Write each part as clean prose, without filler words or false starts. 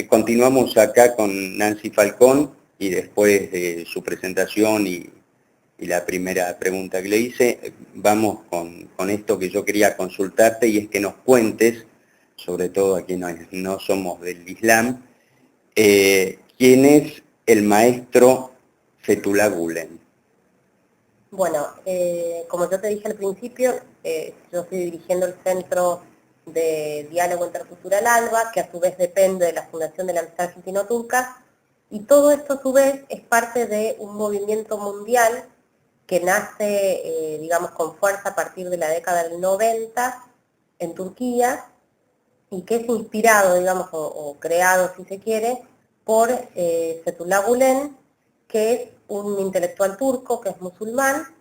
Continuamos acá con Nancy Falcón y después de su presentación y la primera pregunta que le hice, vamos con esto que yo quería consultarte, y es que nos cuentes, sobre todo a quienes no somos del Islam, ¿quién es el maestro Fethullah Gülen? Bueno, como yo te dije al principio, yo estoy dirigiendo el Centro de Diálogo Intercultural ALBA, que a su vez depende de la Fundación de la Amistad Argentino-Turca, y todo esto a su vez es parte de un movimiento mundial que nace, digamos, con fuerza a partir de la década del 90 en Turquía, y que es inspirado, digamos, o creado, si se quiere, por Fethullah Gülen, que es un intelectual turco, que es musulmán,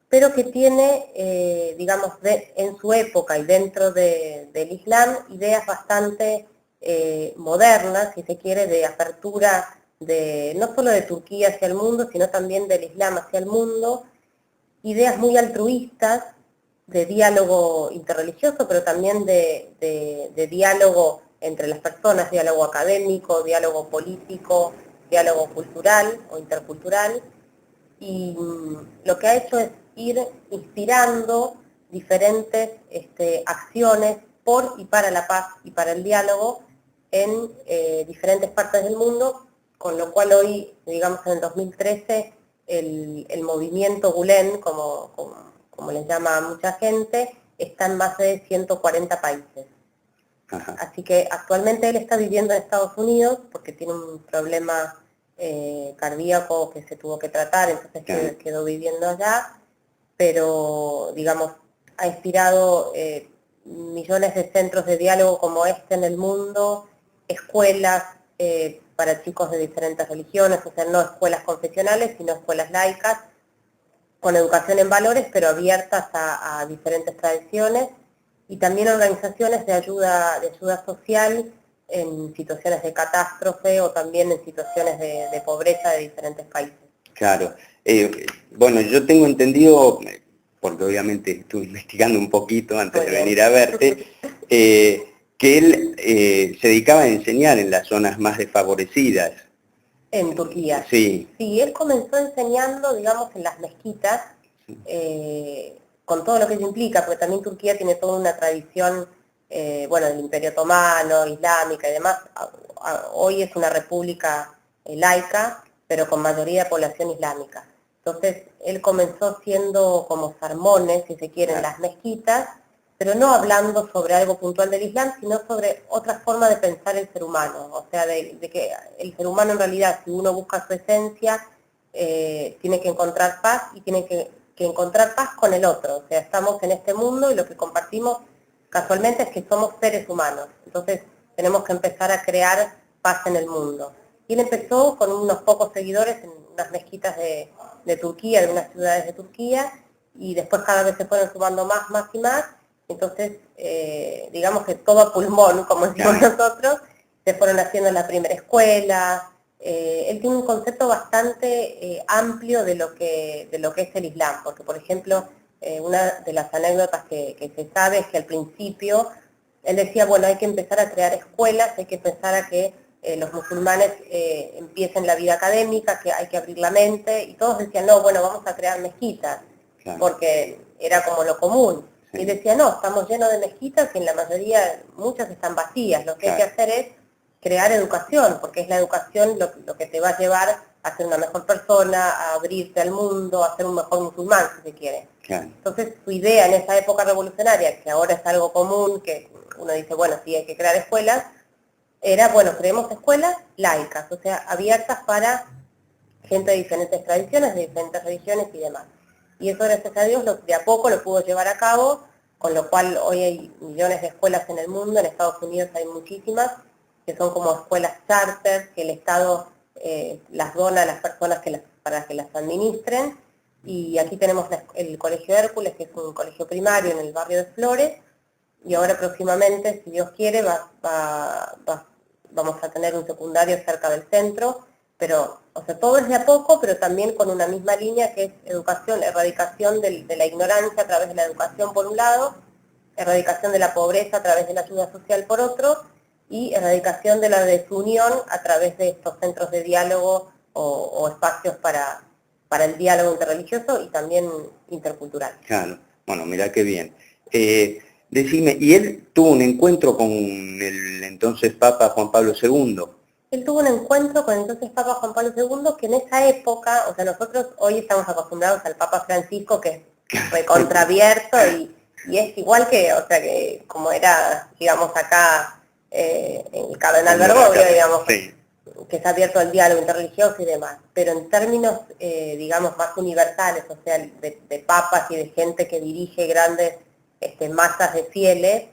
pero que tiene, digamos, en su época y dentro del Islam, ideas bastante modernas, si se quiere, de apertura, no solo de Turquía hacia el mundo, sino también del Islam hacia el mundo, ideas muy altruistas, de diálogo interreligioso, pero también de diálogo entre las personas, diálogo académico, diálogo político, diálogo cultural o intercultural, y lo que ha hecho es ir inspirando diferentes acciones por y para la paz y para el diálogo en diferentes partes del mundo, con lo cual hoy, digamos, en el 2013, el movimiento Gülen, como les llama a mucha gente, está en más de 140 países. Ajá. Así que actualmente él está viviendo en Estados Unidos porque tiene un problema cardíaco que se tuvo que tratar, entonces quedó viviendo allá, pero digamos, ha inspirado millones de centros de diálogo como este en el mundo, escuelas para chicos de diferentes religiones, o sea, no escuelas confesionales, sino escuelas laicas, con educación en valores, pero abiertas a diferentes tradiciones, y también organizaciones de ayuda social en situaciones de catástrofe o también en situaciones de pobreza de diferentes países. Claro. Bueno, yo tengo entendido, porque obviamente estuve investigando un poquito antes de venir a verte, que él se dedicaba a enseñar en las zonas más desfavorecidas. En Turquía. Sí. Sí, él comenzó enseñando, digamos, en las mezquitas, con todo lo que eso implica, porque también Turquía tiene toda una tradición, bueno, del Imperio Otomano, islámica y demás. Hoy es una república laica, pero con mayoría de población islámica. Entonces, él comenzó siendo como sermones, si se quiere, en las mezquitas, pero no hablando sobre algo puntual del Islam, sino sobre otra forma de pensar el ser humano, o sea, de que el ser humano en realidad, si uno busca su esencia, tiene que encontrar paz y tiene que encontrar paz con el otro, o sea, estamos en este mundo y lo que compartimos casualmente es que somos seres humanos, entonces tenemos que empezar a crear paz en el mundo. Y él empezó con unos pocos seguidores en unas mezquitas de Turquía, de unas ciudades de Turquía, y después cada vez se fueron sumando más y más. Entonces, digamos que todo a pulmón, como decimos nosotros, se fueron haciendo la primera escuela. Él tiene un concepto bastante amplio de lo que es el Islam, porque por ejemplo, una de las anécdotas que se sabe es que al principio él decía, bueno, hay que empezar a crear escuelas, hay que empezar a que los musulmanes empiecen la vida académica, que hay que abrir la mente, y todos decían, no, bueno, vamos a crear mezquitas, porque era como lo común. Y decía, no, estamos llenos de mezquitas y en la mayoría, muchas están vacías. Lo que hay que hacer es crear educación, porque es la educación lo que te va a llevar a ser una mejor persona, a abrirte al mundo, a ser un mejor musulmán, si se quiere. Entonces, su idea en esa época revolucionaria, que ahora es algo común, que uno dice, bueno, sí, hay que crear escuelas, era, bueno, creemos escuelas laicas, o sea, abiertas para gente de diferentes tradiciones, de diferentes religiones y demás. Y eso, gracias a Dios, de a poco lo pudo llevar a cabo, con lo cual hoy hay millones de escuelas en el mundo, en Estados Unidos hay muchísimas, que son como escuelas charter, que el Estado las dona a las personas para que las administren, y aquí tenemos el Colegio Hércules, que es un colegio primario en el barrio de Flores, y ahora próximamente, si Dios quiere, vamos a tener un secundario cerca del centro, pero, o sea, todo es de a poco, pero también con una misma línea que es educación, erradicación de la ignorancia a través de la educación por un lado, erradicación de la pobreza a través de la ayuda social por otro, y erradicación de la desunión a través de estos centros de diálogo o espacios para el diálogo interreligioso y también intercultural. Claro, bueno, mirá qué bien. Decime, ¿y él tuvo un encuentro con el entonces Papa Juan Pablo II? Él tuvo un encuentro con el entonces Papa Juan Pablo II, que en esa época, o sea, nosotros hoy estamos acostumbrados al Papa Francisco, que es recontraabierto y es igual que, o sea, que como era, digamos, acá el cardenal Bergoglio, digamos, sí, que es abierto al diálogo interreligioso y demás, pero en términos, digamos, más universales, o sea, de papas y de gente que dirige grandes masas de fieles,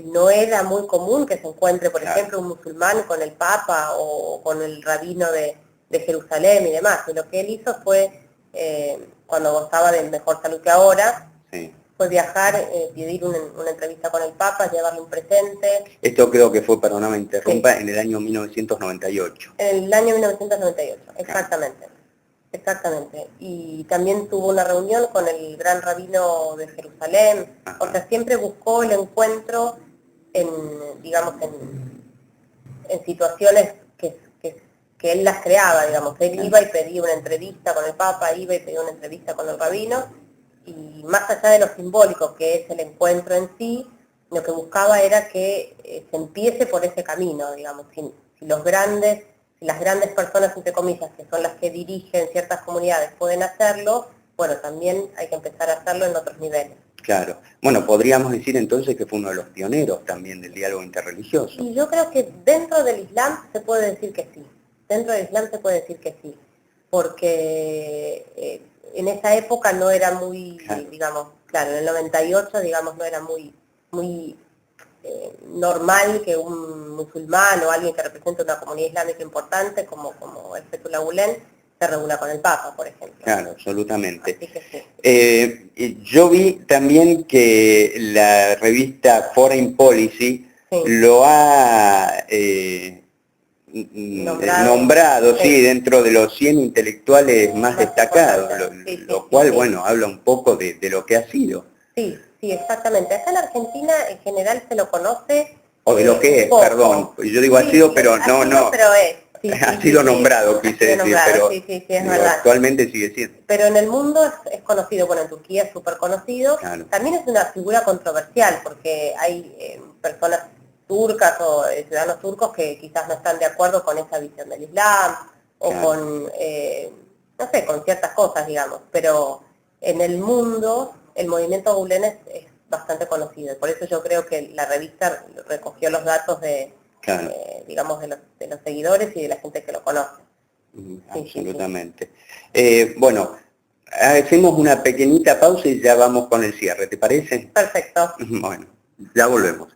no era muy común que se encuentre, por ejemplo, un musulmán con el Papa o con el rabino de Jerusalén y demás. Y lo que él hizo fue, cuando gozaba de mejor salud que ahora, sí. fue viajar, pedir una entrevista con el Papa, llevarle un presente. Esto creo que fue, perdóname, interrumpa, sí, en el año 1998. En el año 1998, exactamente. Exactamente. Y también tuvo una reunión con el gran rabino de Jerusalén. Ajá. O sea, siempre buscó el encuentro en, digamos, en situaciones que él las creaba, digamos. Él iba y pedía una entrevista con el Papa, iba y pedía una entrevista con el rabino, y más allá de lo simbólico que es el encuentro en sí, lo que buscaba era que se empiece por ese camino, digamos. Si las grandes personas, entre comillas, que son las que dirigen ciertas comunidades, pueden hacerlo, bueno, también hay que empezar a hacerlo en otros niveles. Claro. Bueno, podríamos decir entonces que fue uno de los pioneros también del diálogo interreligioso. Y yo creo que dentro del Islam se puede decir que sí. Dentro del Islam se puede decir que sí. Porque en esa época no era muy, digamos, claro, en el 98, digamos, no era muy normal que un musulmán o alguien que represente una comunidad islámica importante como el Fethullah Gülen se reúna con el Papa, por ejemplo. Claro, absolutamente. Así que sí. Yo vi también que la revista Foreign Policy Sí. lo ha nombrado, sí, dentro de los 100 intelectuales más destacados, lo cual, bueno, habla un poco de lo que ha sido. Sí, sí, exactamente. Acá en Argentina en general se lo conoce. O de lo que es, poco. Perdón. Yo digo ha sido, pero no. Pero es. Sí, ha sido nombrado, quise decir, nombrado, pero sí, es verdad. actualmente sigue siendo. Pero en el mundo es conocido, bueno, en Turquía es súper conocido. Claro. También es una figura controversial porque hay personas turcas o ciudadanos turcos que quizás no están de acuerdo con esa visión del Islam o con, no sé, con ciertas cosas, digamos. Pero en el mundo el movimiento Gülen es bastante conocido. Por eso yo creo que la revista recogió los datos de, digamos, de los seguidores y de la gente que lo conoce. Absolutamente. Sí. Bueno, hacemos una pequeñita pausa y ya vamos con el cierre, ¿te parece? Perfecto. Bueno, ya volvemos.